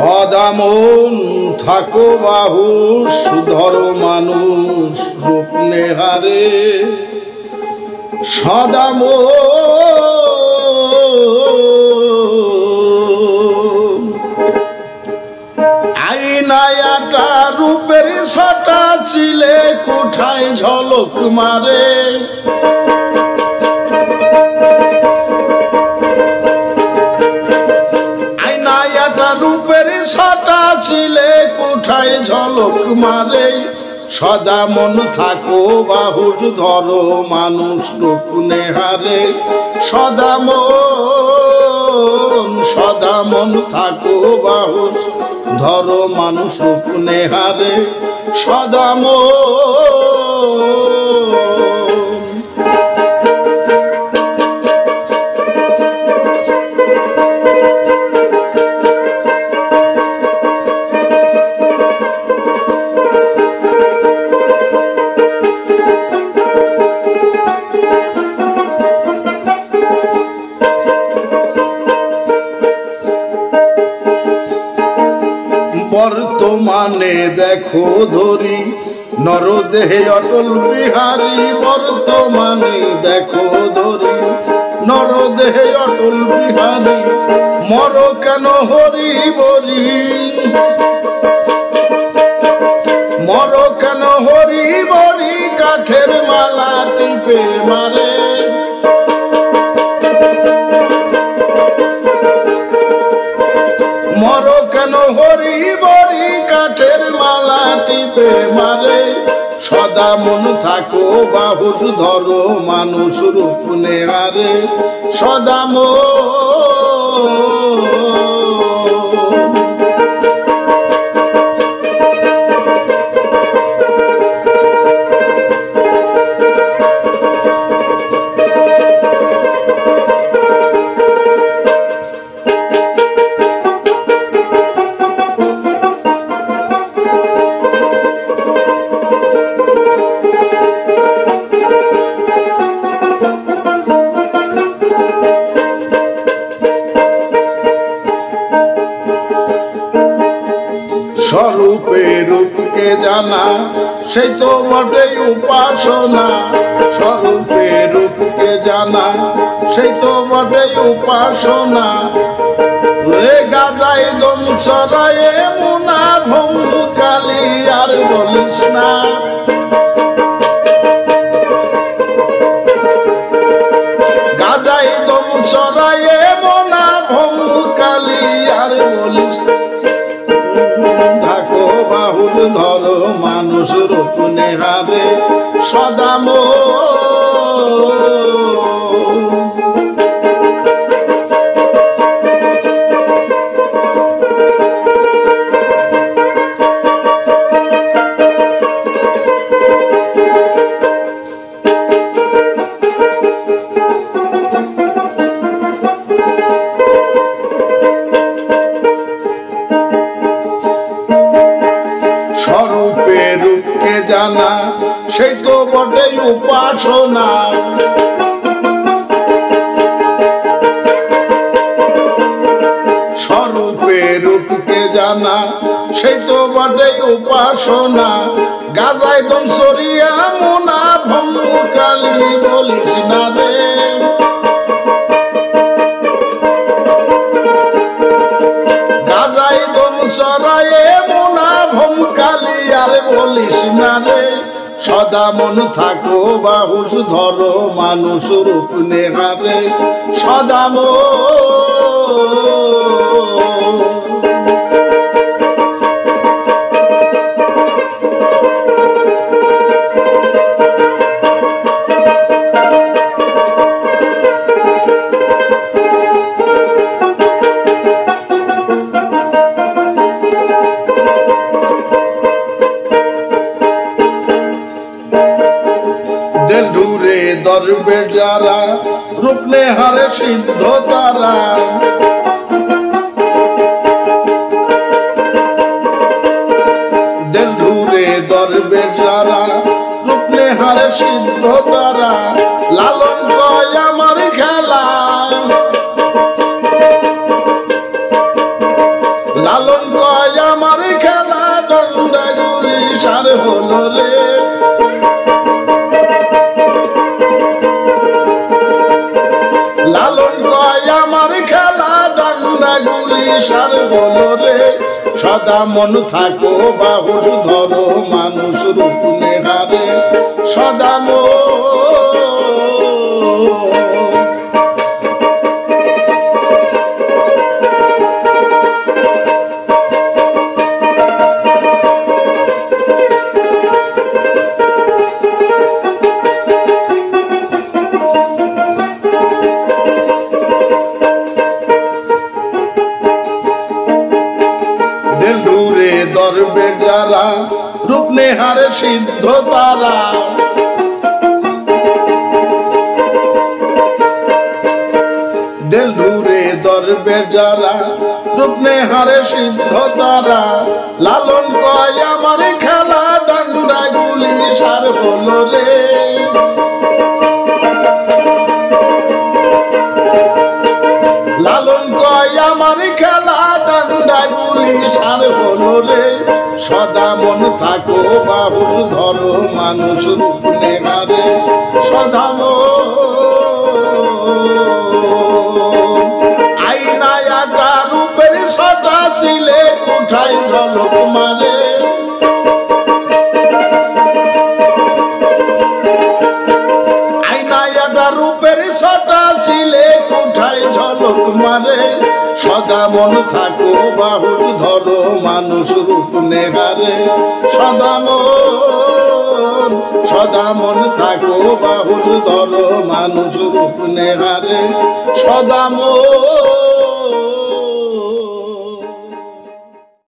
সদা মন থাকো বাহুস ধরো মানুষ রূপ নেহারে সদা মন আইনায়াটা রূপের ছটা চিলে কোঠায় ঝলক মারে রূপের ছটা ছিলে কোঠায় ঝলক মারে সদা মন থাকো বাহুর ধরো মানুষ রূপ নেহারে সদা মন থাকো বাহুর ধরো মানুষ রূপ নেহারে সদা বর্তমানে দেখো ধরি নরদেহে অটল বিহারী বর্তমানে দেখো ধরি নরদেহে অটল বিহারী মর কেন হরি বলি মর কেন হরি বলি কাঠের মালা টিপে মারে মর কেন হরি বরি কাঠের মালা টিপে মারে সদা মন থাকো বাহুর ধরো মানুষ রূপ নেহারে সদা স্বরূপে রূপকে জানা সেই তো বটে উপাসনা স্বরূপে রূপকে জানা সেই তো বটে উপাসনা গাজাই দম চড়ায়ে মুনা ভঙ্গু কালী আর বলিস না গাজাই দম চড়ায়ে মুনা ভঙ্গু কালী আর বলিস থাকো বাহুল ধরো মানুষ রূপ নেহারে সদা স্বরূপে রূপকে জানা সেই তো বটে উপাসনা স্বরূপে রূপকে জানা সেই তো বটে উপাসনা গাজায় দম সরিয়া মুনা ভঙ্গু কালী বলিস না রে গাজায় দম চড়ায়ে মুনা ভঙ্গু কালী আর বলিস না রে সদা মন থাকো বাহুস ধরো মানুষ রূপ নেহারে সদা দেলুরে দরবে যারা রূপ নেহারে সিদ্ধ তারা দেলুরে দরবে যারা রূপ নেহারে সিদ্ধ তারা লালন কয় আমার খেলা লালন লালন কয় আমার খেলা ডান্ডা গুলি সার বলো রে সদা মন থাকো বাহুস ধরো মানুষ রূপ নেহারে সদা দরবে যারা রূপ নেহারে সিদ্ধ তারা দেলুরে দরবে যারা রূপ নেহারে সিদ্ধ তারা লালন কয় আমার খেলা ডান্ডা গুলি সার হলো রে লালন কয় আমার খেলা ডান্ডা গুলি সার হলো রে সদা মন থাকো বাহুর ধরো মানুষ রূপ নেহারে সদা আইনায়াটা রূপের সদা ছিলে কোঠায় ঝলক মারে আইনায়াটা রূপের সদা ছিলে কোঠায় ঝলক মারে সদা মন থাকো বাহুর ধরো মানুষ রূপ নেহারে সদা মন থাকো বাহুর ধরো মানুষ রূপ নেহারে সদা